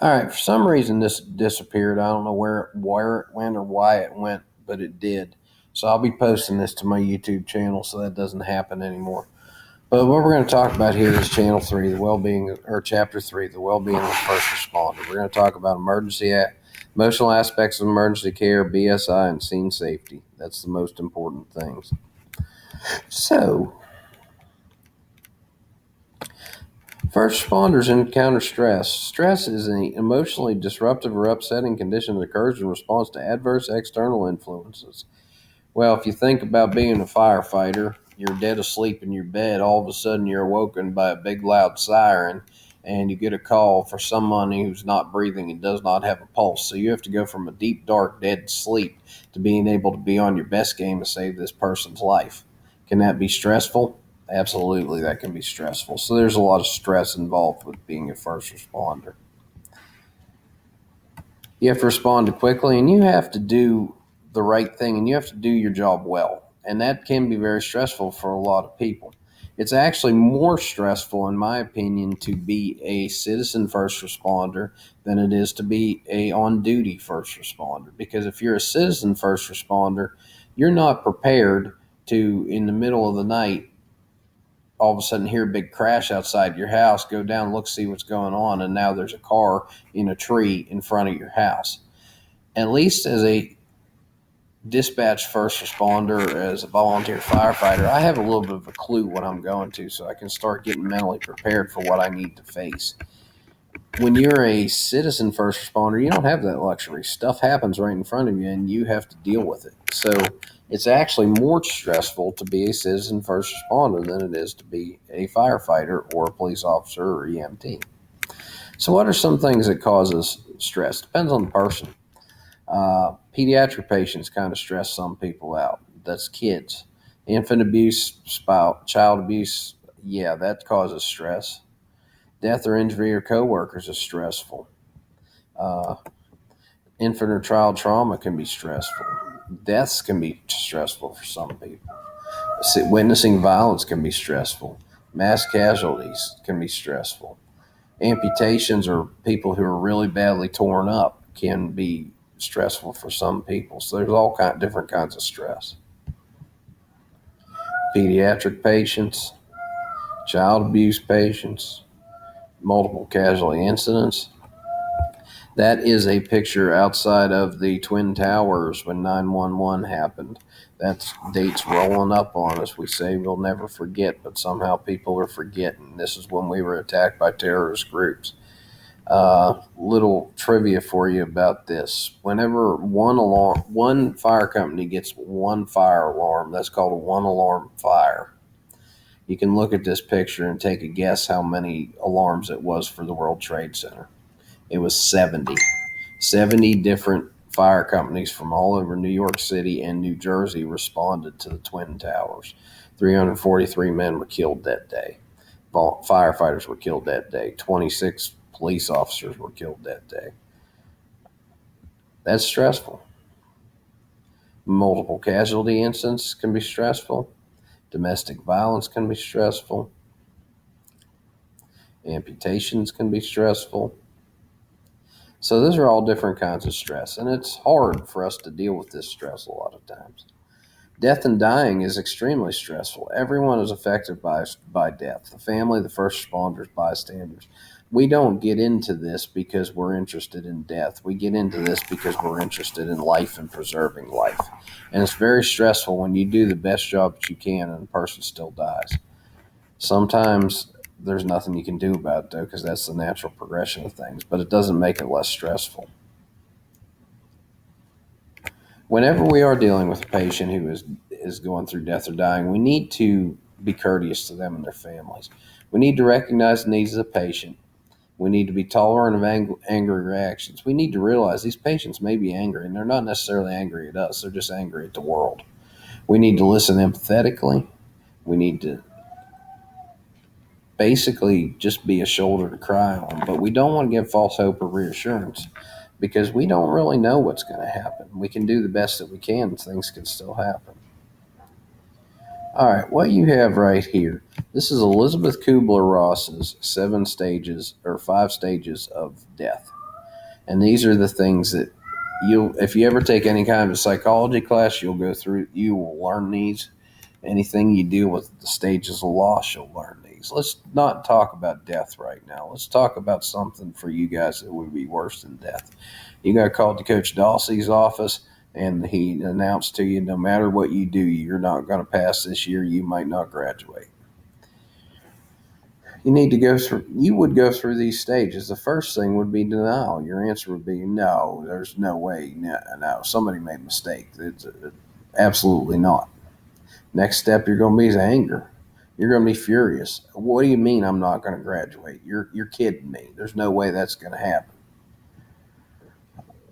All right, for some reason this disappeared. I don't know where it went or why it went, but it did. So I'll be posting this to my YouTube channel so that doesn't happen anymore. But what we're going to talk about here is Channel 3, the well-being, or Chapter 3, the well-being of the first responder. We're going to talk about emotional aspects of emergency care, BSI, and scene safety. That's the most important things. So, first responders encounter stress. Stress is an emotionally disruptive or upsetting condition that occurs in response to adverse external influences. Well, if you think about being a firefighter, you're dead asleep in your bed, all of a sudden you're awoken by a big loud siren, and you get a call for somebody who's not breathing and does not have a pulse. So you have to go from a deep, dark, dead sleep to being able to be on your best game to save this person's life. Can that be stressful? Absolutely, that can be stressful. So there's a lot of stress involved with being a first responder. You have to respond quickly, and you have to do the right thing, and you have to do your job well. And that can be very stressful for a lot of people. It's actually more stressful, in my opinion, to be a citizen first responder than it is to be a on duty first responder. Because if you're a citizen first responder, you're not prepared to, in the middle of the night, all of a sudden hear a big crash outside your house, go down, look, see what's going on, and now there's a car in a tree in front of your house. At least as a dispatch first responder, as a volunteer firefighter, I have a little bit of a clue what I'm going to, so I can start getting mentally prepared for what I need to face. When you're a citizen first responder, you don't have that luxury. Stuff happens right in front of you, and you have to deal with it. So it's actually more stressful to be a citizen first responder than it is to be a firefighter or a police officer or EMT. So what are some things that causes stress? Depends on the person. Pediatric patients kind of stress some people out. That's kids. Infant abuse, child abuse, yeah, that causes stress. Death or injury of coworkers is stressful. Uh, Infant or child trauma can be stressful. Deaths can be stressful for some people. Witnessing violence can be stressful. Mass casualties can be stressful. Amputations or people who are really badly torn up can be stressful for some people. So there's different kinds of stress. Pediatric patients, child abuse patients, multiple casualty incidents. That is a picture outside of the Twin Towers when 911 happened. That's dates rolling up on us. We say we'll never forget, but somehow people are forgetting. This is when we were attacked by terrorist groups. Little trivia for you about this. Whenever one fire company gets one fire alarm, that's called a one alarm fire. You can look at this picture and take a guess how many alarms it was for the World Trade Center. It was 70. 70 different fire companies from all over New York City and New Jersey responded to the Twin Towers. 343 men were killed that day. Firefighters were killed that day. 26 police officers were killed that day. That's stressful. Multiple casualty incidents can be stressful. Domestic violence can be stressful. Amputations can be stressful. So those are all different kinds of stress, and it's hard for us to deal with this stress a lot of times. Death and dying is extremely stressful. Everyone is affected by death. The family, the first responders, bystanders. We don't get into this because we're interested in death. We get into this because we're interested in life and preserving life. And it's very stressful when you do the best job that you can and the person still dies. Sometimes there's nothing you can do about it, though, because that's the natural progression of things, but it doesn't make it less stressful. Whenever we are dealing with a patient who is going through death or dying, we need to be courteous to them and their families. We need to recognize the needs of the patient. We need to be tolerant of angry reactions. We need to realize these patients may be angry, and they're not necessarily angry at us. They're just angry at the world. We need to listen empathetically. We need to basically just be a shoulder to cry on, but we don't want to give false hope or reassurance because we don't really know what's going to happen. We can do the best that we can, things can still happen. All right, what you have right here, this is Elizabeth Kubler-Ross's 5 stages of death. And these are the things that if you ever take any kind of a psychology class, you will learn these. Anything you deal with the stages of loss, you'll learn these. Let's not talk about death right now. Let's talk about something for you guys that would be worse than death. You got called to Coach Dawsey's office, and he announced to you, no matter what you do, you're not going to pass this year. You might not graduate. You would go through these stages. The first thing would be denial. Your answer would be no, there's no way, no, somebody made a mistake. It's absolutely not. Next step you're going to be is anger. You're going to be furious. What do you mean I'm not going to graduate? You're kidding me. There's no way that's going to happen.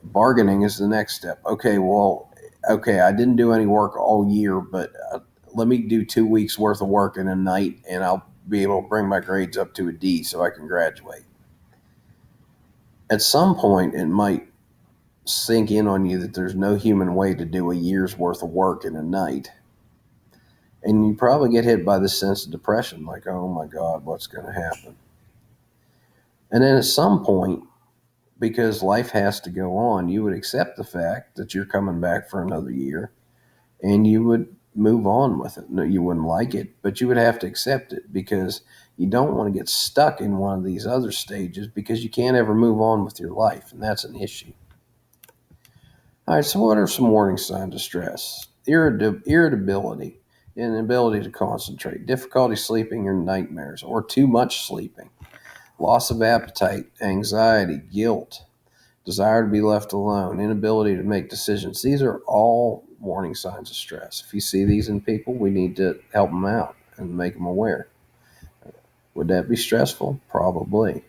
Bargaining is the next step. Okay, I didn't do any work all year, but let me do 2 weeks worth of work in a night, and I'll be able to bring my grades up to a D so I can graduate. At some point, it might sink in on you that there's no human way to do a year's worth of work in a night. And you probably get hit by this sense of depression, like, oh my God, what's going to happen? And then at some point, because life has to go on, you would accept the fact that you're coming back for another year, and you would move on with it. No, you wouldn't like it, but you would have to accept it, because you don't want to get stuck in one of these other stages, because you can't ever move on with your life, and that's an issue. All right, so what are some warning signs of stress? Irritability, inability to concentrate, difficulty sleeping or nightmares, or too much sleeping, loss of appetite, anxiety, guilt, desire to be left alone, inability to make decisions. These are all warning signs of stress. If you see these in people, we need to help them out and make them aware. Would that be stressful? Probably.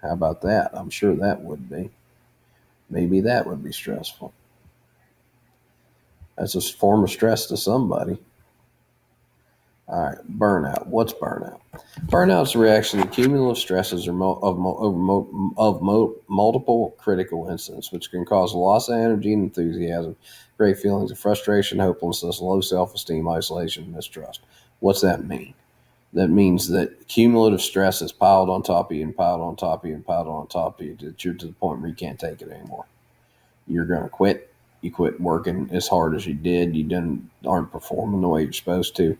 How about that? I'm sure that would be. Maybe that would be stressful. That's a form of stress to somebody. All right, burnout. What's burnout? Burnout is a reaction to cumulative stresses of multiple critical incidents, which can cause a loss of energy and enthusiasm, great feelings of frustration, hopelessness, low self-esteem, isolation, mistrust. What's that mean? That means that cumulative stress is piled on top of you and piled on top of you and piled on top of you, that you're to the point where you can't take it anymore. You're going to quit. You quit working as hard as you did. Aren't performing the way you're supposed to.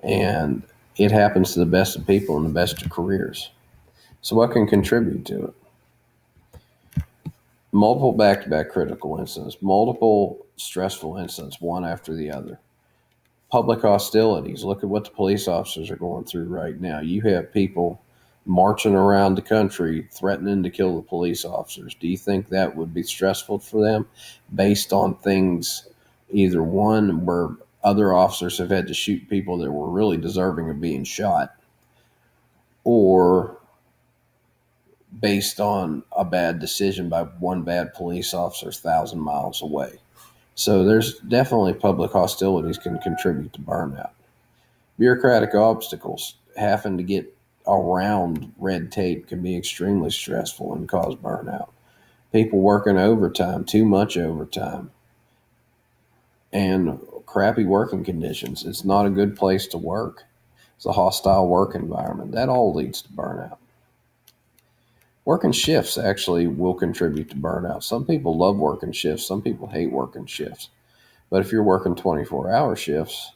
And it happens to the best of people and the best of careers. So what can contribute to it? Multiple back-to-back critical incidents, multiple stressful incidents, one after the other. Public hostilities. Look at what the police officers are going through right now. You have people marching around the country threatening to kill the police officers. Do you think that would be stressful for them, based on things, either one, where other officers have had to shoot people that were really deserving of being shot, or based on a bad decision by one bad police officer 1,000 miles away? So there's definitely public hostilities can contribute to burnout. Bureaucratic obstacles, having to get around red tape, can be extremely stressful and cause burnout. People working overtime, too much overtime, and crappy working conditions. It's not a good place to work. It's a hostile work environment. That all leads to burnout. Working shifts actually will contribute to burnout. Some people love working shifts. Some people hate working shifts. But if you're working 24-hour shifts,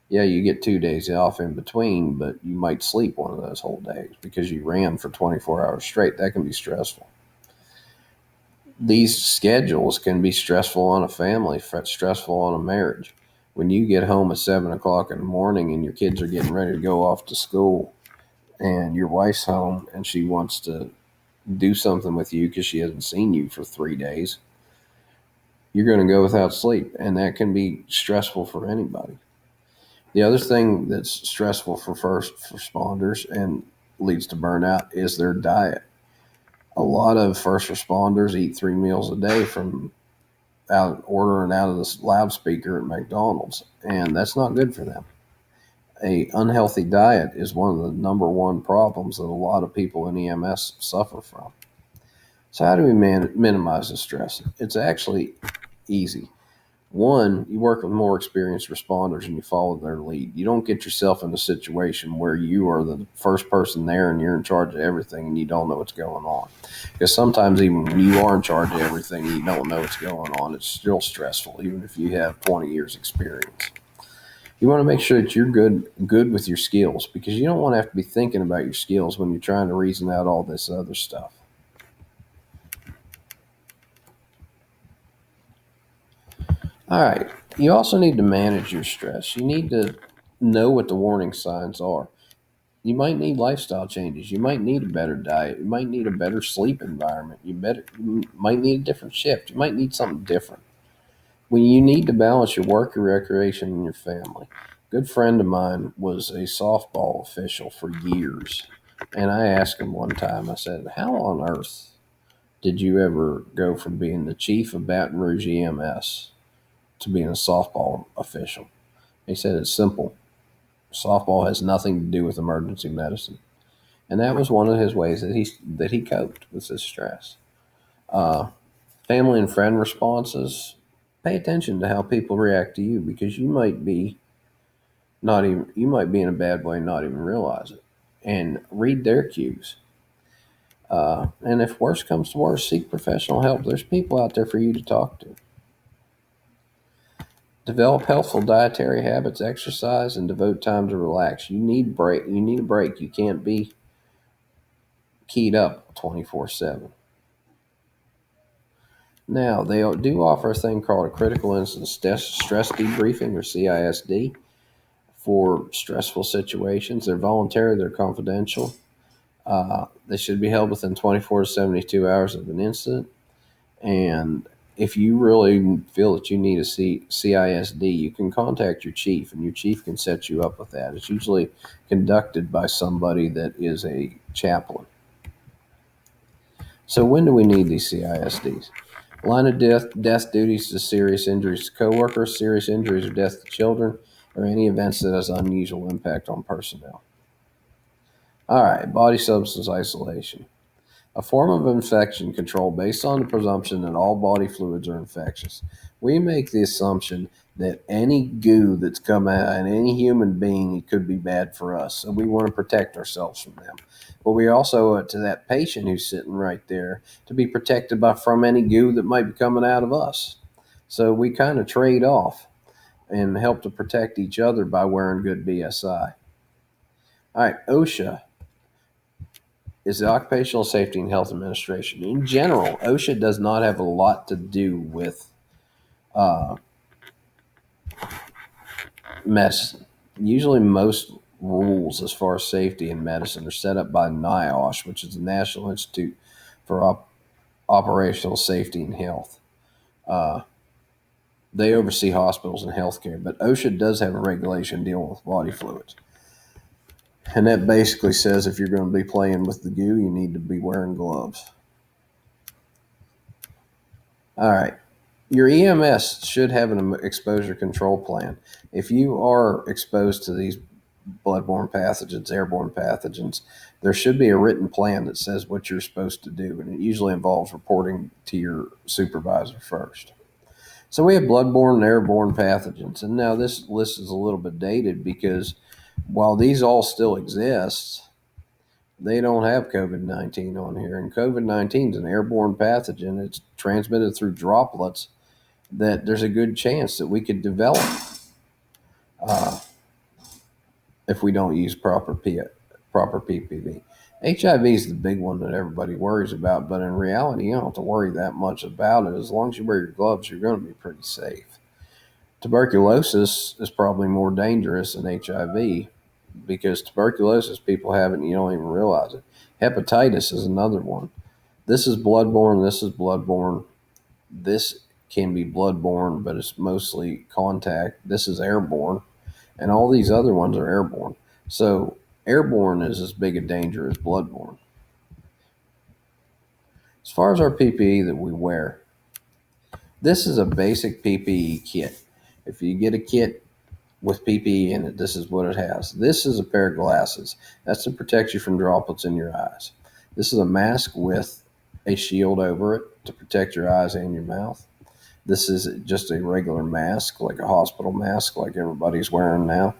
yeah, you get 2 days off in between, but you might sleep one of those whole days because you ran for 24 hours straight. That can be stressful. These schedules can be stressful on a family, stressful on a marriage. When you get home at 7 o'clock in the morning and your kids are getting ready to go off to school, and your wife's home and she wants to do something with you because she hasn't seen you for 3 days, you're going to go without sleep, and that can be stressful for anybody. The other thing that's stressful for first responders and leads to burnout is their diet. A lot of first responders eat 3 meals a day from ordering out of this loudspeaker at McDonald's, and that's not good for them. A unhealthy diet is one of the number one problems that a lot of people in EMS suffer from. So how do we minimize the stress? It's actually easy. One, you work with more experienced responders and you follow their lead. You don't get yourself in a situation where you are the first person there and you're in charge of everything and you don't know what's going on. Because sometimes even when you are in charge of everything and you don't know what's going on, it's still stressful, even if you have 20 years experience. You want to make sure that you're good with your skills, because you don't want to have to be thinking about your skills when you're trying to reason out all this other stuff. All right. You also need to manage your stress. You need to know what the warning signs are. You might need lifestyle changes. You might need a better diet. You might need a better sleep environment. You might need a different shift. You might need something different. When you need to balance your work, your recreation, and your family. A good friend of mine was a softball official for years. And I asked him one time, I said, "How on earth did you ever go from being the chief of Baton Rouge EMS to being a softball official?" He said, "It's simple. Softball has nothing to do with emergency medicine." And that was one of his ways that he coped with his stress. Uh, Family and friend responses. Pay attention to how people react to you, because you might be in a bad way and not even realize it. And read their cues. And if worse comes to worse, seek professional help. There's people out there for you to talk to. Develop healthful dietary habits, exercise, and devote time to relax. You need a break. You can't be keyed up 24/7. Now, they do offer a thing called a critical incident stress debriefing, or CISD, for stressful situations. They're voluntary, they're confidential. They should be held within 24 to 72 hours of an incident. And if you really feel that you need a CISD, you can contact your chief, and your chief can set you up with that. It's usually conducted by somebody that is a chaplain. So when do we need these CISDs? Line of death duties to serious injuries to coworkers, serious injuries or death to children, or any events that has unusual impact on personnel. All right, body substance isolation. A form of infection control based on the presumption that all body fluids are infectious. We make the assumption that any goo that's come out in any human being, it could be bad for us. So we want to protect ourselves from them. But we also owe it to that patient who's sitting right there to be protected from any goo that might be coming out of us. So we kind of trade off and help to protect each other by wearing good BSI. All right, OSHA is the Occupational Safety and Health Administration. In general, OSHA does not have a lot to do with uh, medicine. Usually, most rules as far as safety in medicine are set up by NIOSH, which is the National Institute for Operational Safety and Health. Uh, they oversee hospitals and healthcare, but OSHA does have a regulation dealing with body fluids. And that basically says if you're going to be playing with the goo, you need to be wearing gloves. All right. Your EMS should have an exposure control plan. If you are exposed to these bloodborne pathogens, airborne pathogens, there should be a written plan that says what you're supposed to do, and it usually involves reporting to your supervisor first. So we have bloodborne and airborne pathogens, and now this list is a little bit dated because while these all still exist, they don't have COVID-19 on here, and COVID-19 is an airborne pathogen. It's transmitted through droplets that there's a good chance that we could develop uh, if we don't use proper PPV. HIV is the big one that everybody worries about, but in reality, you don't have to worry that much about it. As long as you wear your gloves, you're going to be pretty safe. Tuberculosis is probably more dangerous than HIV, because tuberculosis, people have it and you don't even realize it. Hepatitis is another one. This is bloodborne. This is bloodborne. This can be bloodborne, but it's mostly contact. This is airborne, and all these other ones are airborne. So airborne is as big a danger as bloodborne. As far as our PPE that we wear, this is a basic PPE kit. If you get a kit with PPE in it, this is what it has. This is a pair of glasses. That's to protect you from droplets in your eyes. This is a mask with a shield over it to protect your eyes and your mouth. This is just a regular mask, like a hospital mask, like everybody's wearing now.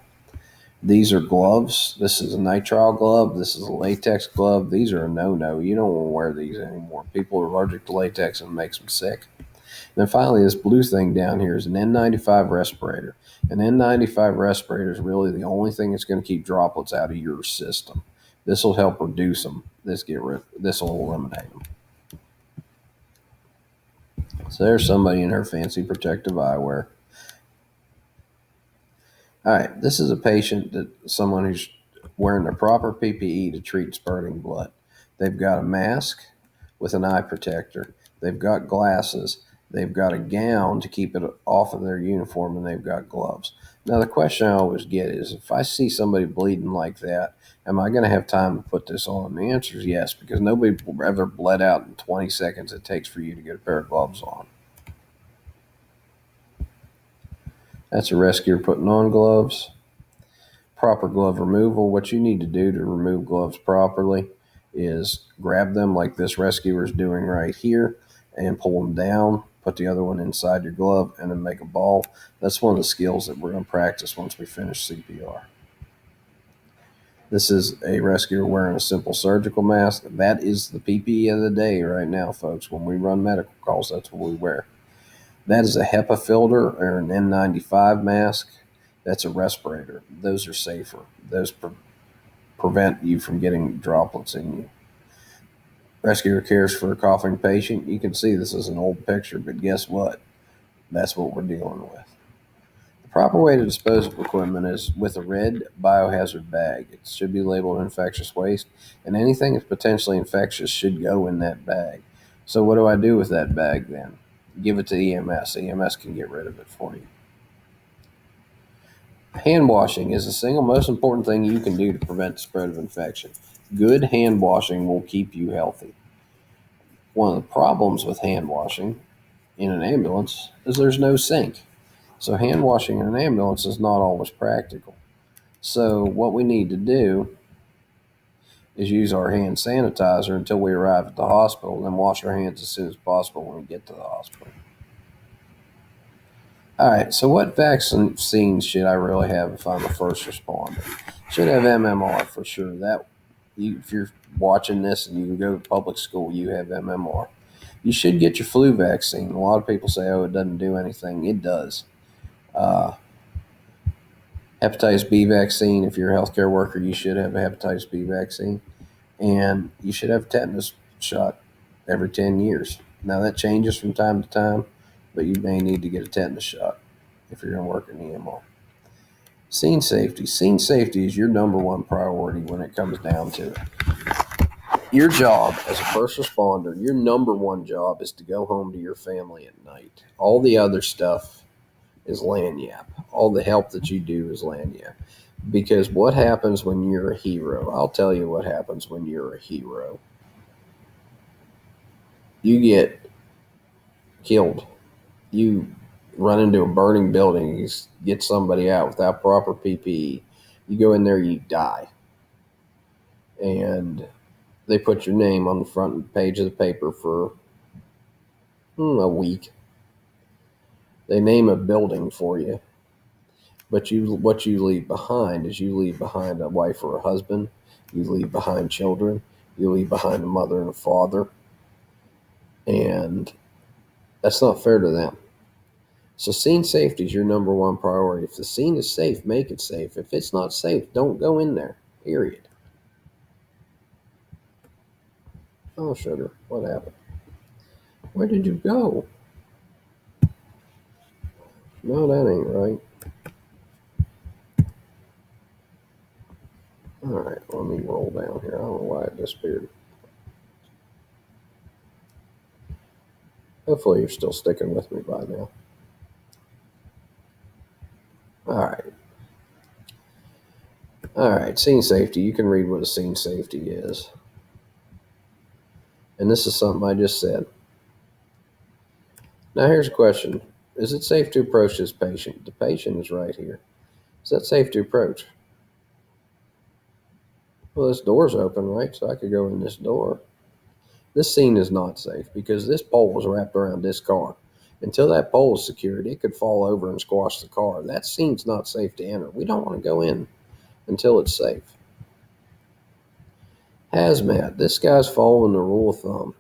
These are gloves. This is a nitrile glove. This is a latex glove. These are a no-no. You don't want to wear these anymore. People are allergic to latex and it makes them sick. And then finally, this blue thing down here is an N95 respirator. An N95 respirator is really the only thing that's going to keep droplets out of your system. This will help reduce them. This will eliminate them. So there's somebody in her fancy protective eyewear. All right, this is a patient someone who's wearing the proper PPE to treat spurting blood. They've got a mask with an eye protector. They've got glasses. They've got a gown to keep it off of their uniform, and they've got gloves. Now, the question I always get is, if I see somebody bleeding like that, am I going to have time to put this on? The answer is yes, because nobody ever bled out in 20 seconds it takes for you to get a pair of gloves on. That's a rescuer putting on gloves. Proper glove removal. What you need to do to remove gloves properly is grab them like this rescuer is doing right here and pull them down, put the other one inside your glove, and then make a ball. That's one of the skills that we're going to practice once we finish CPR. This is a rescuer wearing a simple surgical mask. That is the PPE of the day right now, folks. When we run medical calls, that's what we wear. That is a HEPA filter or an N95 mask. That's a respirator. Those are safer. Those prevent you from getting droplets in you. Rescuer cares for a coughing patient. You can see this is an old picture, but guess what? That's what we're dealing with. The proper way to dispose of equipment is with a red biohazard bag. It should be labeled infectious waste, and anything that's potentially infectious should go in that bag. So what do I do with that bag then? Give it to EMS. EMS can get rid of it for you. Hand washing is the single most important thing you can do to prevent the spread of infection. Good hand washing will keep you healthy. One of the problems with hand washing in an ambulance is there's no sink. So hand washing in an ambulance is not always practical. So what we need to do is use our hand sanitizer until we arrive at the hospital, and then wash our hands as soon as possible when we get to the hospital. All right, so what vaccines should I really have if I'm a first responder? Should have MMR for sure. If you're watching this and you go to public school, you have MMR. You should get your flu vaccine. A lot of people say, "Oh, it doesn't do anything." It does. Hepatitis B vaccine. If you're a healthcare worker, you should have a hepatitis B vaccine, and you should have a tetanus shot every 10 years. Now that changes from time to time, but you may need to get a tetanus shot if you're going to work in EMR. Scene safety. Scene safety is your number one priority when it comes down to it. Your job as a first responder, your number one job is to go home to your family at night. All the other stuff is lagniappe. All the help that you do is lagniappe. Because what happens when you're a hero? I'll tell you what happens when you're a hero. You get killed. You run into a burning building, you get somebody out without proper PPE. You go in there, you die. And they put your name on the front page of the paper for a week. They name a building for you. But what you leave behind is you leave behind a wife or a husband. You leave behind children. You leave behind a mother and a father. And that's not fair to them. So scene safety is your number one priority. If the scene is safe, make it safe. If it's not safe, don't go in there, period. Oh, sugar, what happened? Where did you go? No, that ain't right. All right, let me roll down here. I don't know why it disappeared. Hopefully you're still sticking with me by now. All right, scene safety. You can read what a scene safety is. And this is something I just said. Now here's a question. Is it safe to approach this patient? The patient is right here. Is that safe to approach? Well, this door's open, right? So I could go in this door. This scene is not safe because this pole was wrapped around this car. Until that pole is secured, it could fall over and squash the car. That scene's not safe to enter. We don't want to go in until it's safe. Haz Mat. This guy's following the rule of thumb.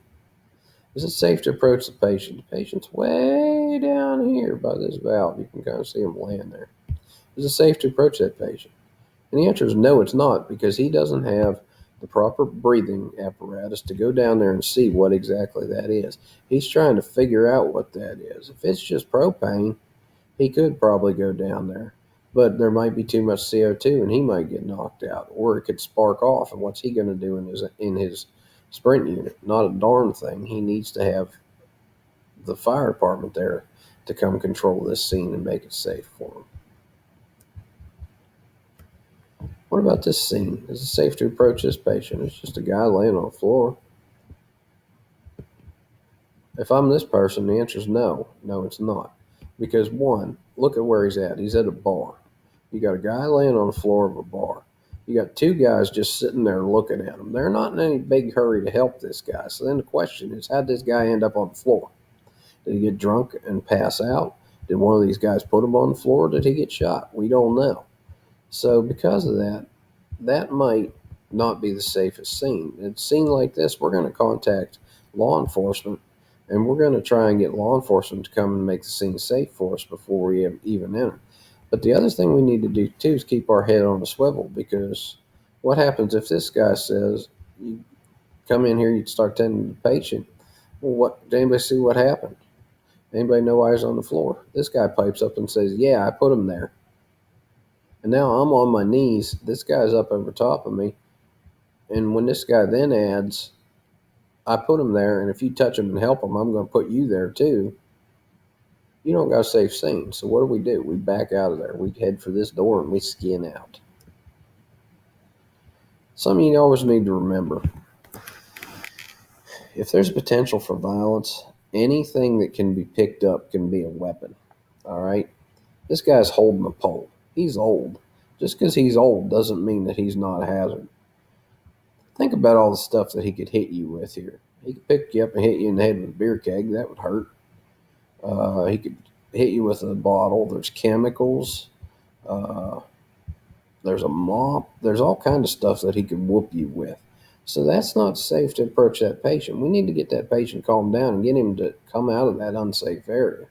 Is it safe to approach the patient? The patient's way down here by this valve. You can kind of see him laying there. Is it safe to approach that patient? And the answer is no, it's not, because he doesn't have the proper breathing apparatus to go down there and see what exactly that is. He's trying to figure out what that is. If it's just propane, he could probably go down there, but there might be too much CO2 and he might get knocked out, or it could spark off. And what's he going to do in his sprint unit? Not a darn thing. He needs to have the fire department there to come control this scene and make it safe for him. What about this scene? Is it safe to approach this patient? It's just a guy laying on the floor. If I'm this person, the answer is no. No, it's not. Because one, look at where he's at. He's at a bar. You got a guy laying on the floor of a bar. You got two guys just sitting there looking at him. They're not in any big hurry to help this guy. So then the question is, how did this guy end up on the floor? Did he get drunk and pass out? Did one of these guys put him on the floor? Did he get shot? We don't know. So because of that, that might not be the safest scene. In a scene like this, we're going to contact law enforcement, and we're going to try and get law enforcement to come and make the scene safe for us before we even enter. But the other thing we need to do too is keep our head on a swivel, because what happens if this guy says, you come in here, you start tending to the patient? Well, did anybody see what happened? Anybody know why he's on the floor? This guy pipes up and says, yeah, I put him there. And now I'm on my knees. This guy's up over top of me. And when this guy then adds, I put him there, and if you touch him and help him, I'm going to put you there too. You don't got a safe scene. So what do? We back out of there. We head for this door and we skin out. Something you always need to remember. If there's potential for violence, anything that can be picked up can be a weapon. All right? This guy's holding a pole. He's old. Just because he's old doesn't mean that he's not a hazard. Think about all the stuff that he could hit you with here. He could pick you up and hit you in the head with a beer keg. That would hurt. He could hit you with a bottle. There's chemicals. There's a mop. There's all kinds of stuff that he could whoop you with. So that's not safe to approach that patient. We need to get that patient calmed down and get him to come out of that unsafe area.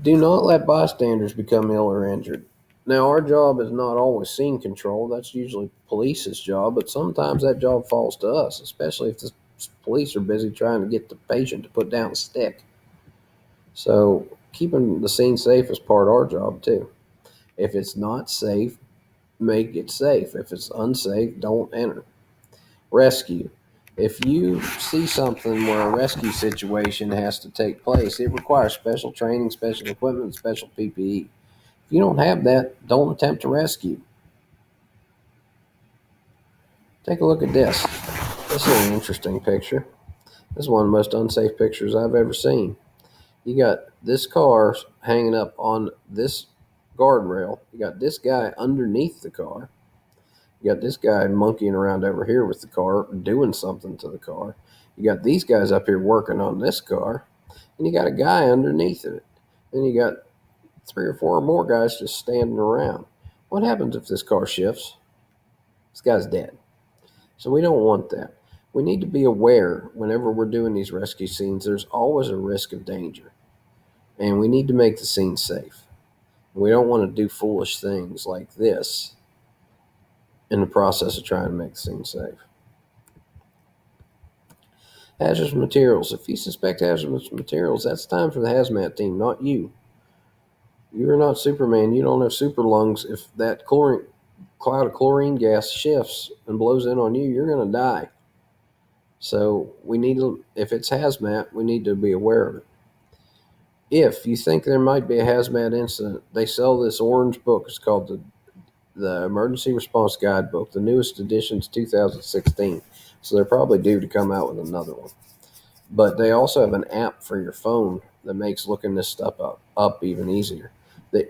Do not let bystanders become ill or injured. Now, our job is not always scene control. That's usually police's job, but sometimes that job falls to us, especially if the police are busy trying to get the patient to put down a stick. So keeping the scene safe is part of our job too. If it's not safe, make it safe. If it's unsafe, don't enter. Rescue. If you see something where a rescue situation has to take place, it requires special training, special equipment, and special PPE. If you don't have that, don't attempt to rescue. Take a look at this. This is an interesting picture. This is one of the most unsafe pictures I've ever seen. You got this car hanging up on this guardrail. You got this guy underneath the car. You got this guy monkeying around over here with the car, doing something to the car. You got these guys up here working on this car. And you got a guy underneath it. Then you got 3 or 4 more guys just standing around. What happens if this car shifts? This guy's dead. So we don't want that. We need to be aware whenever we're doing these rescue scenes, there's always a risk of danger. And we need to make the scene safe. We don't want to do foolish things like this in the process of trying to make the scene safe. Hazardous materials. If you suspect hazardous materials, that's time for the Haz Mat team, not you. You're not Superman. You don't have super lungs. If that cloud of chlorine gas shifts and blows in on you, you're going to die. So we need to, if it's hazmat, we need to be aware of it. If you think there might be a hazmat incident, they sell this orange book. It's called the Emergency Response Guidebook. The newest edition is 2016. So they're probably due to come out with another one. But they also have an app for your phone that makes looking this stuff up even easier. The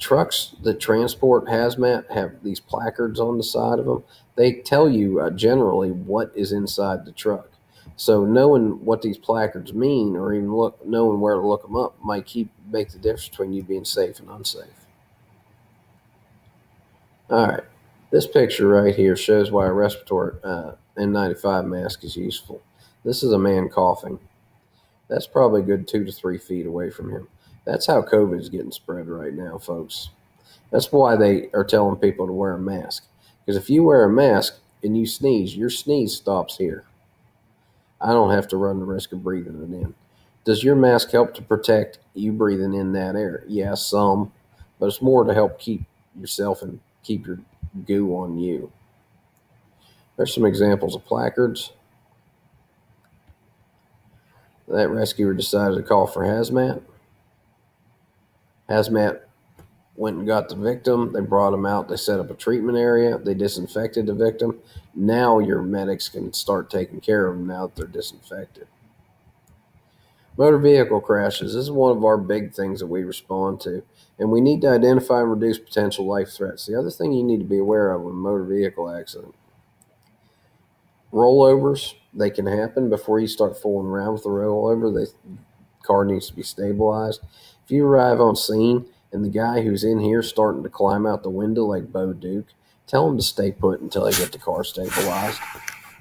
trucks that transport hazmat have these placards on the side of them. They tell you generally what is inside the truck. So knowing what these placards mean, or even knowing where to look them up, might make the difference between you being safe and unsafe. All right, this picture right here shows why a respiratory N95 mask is useful. This is a man coughing. That's probably a good 2 to 3 feet away from him. That's how COVID is getting spread right now, folks. That's why they are telling people to wear a mask. Because if you wear a mask and you sneeze, your sneeze stops here. I don't have to run the risk of breathing it in. Does your mask help to protect you breathing in that air? Yeah, some, but it's more to help keep yourself and keep your goo on you. There's some examples of placards. That rescuer decided to call for Haz Mat. Haz Mat went and got the victim. They brought him out. They set up a treatment area. They disinfected the victim. Now your medics can start taking care of them now that they're disinfected. Motor vehicle crashes. This is one of our big things that we respond to, and we need to identify and reduce potential life threats. The other thing you need to be aware of with a motor vehicle accident, rollovers, they can happen before you start fooling around with the rollover. The car needs to be stabilized. If you arrive on scene and the guy who's in here starting to climb out the window like Bo Duke, tell him to stay put until they get the car stabilized.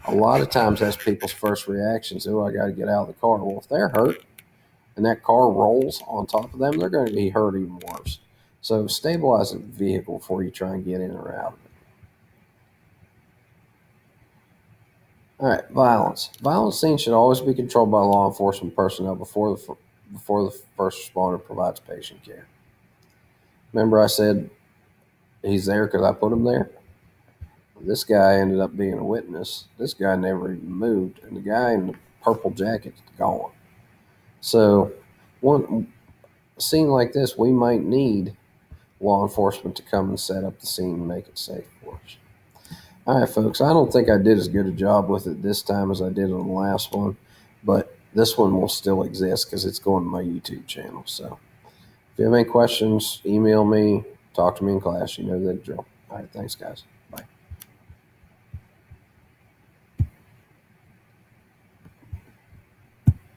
A lot of times that's people's first reactions. Oh, I got to get out of the car. Well, if they're hurt and that car rolls on top of them, they're going to be hurt even worse. So stabilize the vehicle before you try and get in or out of it. All right, violence. Violence scenes should always be controlled by law enforcement personnel before the first responder provides patient care. Remember I said he's there because I put him there? This guy ended up being a witness. This guy never even moved, and the guy in the purple jacket's gone. So, a scene like this, we might need law enforcement to come and set up the scene and make it safe for us. All right, folks, I don't think I did as good a job with it this time as I did on the last one, but this one will still exist because it's going to my YouTube channel. So if you have any questions, email me, talk to me in class. You know the drill. All right, thanks, guys.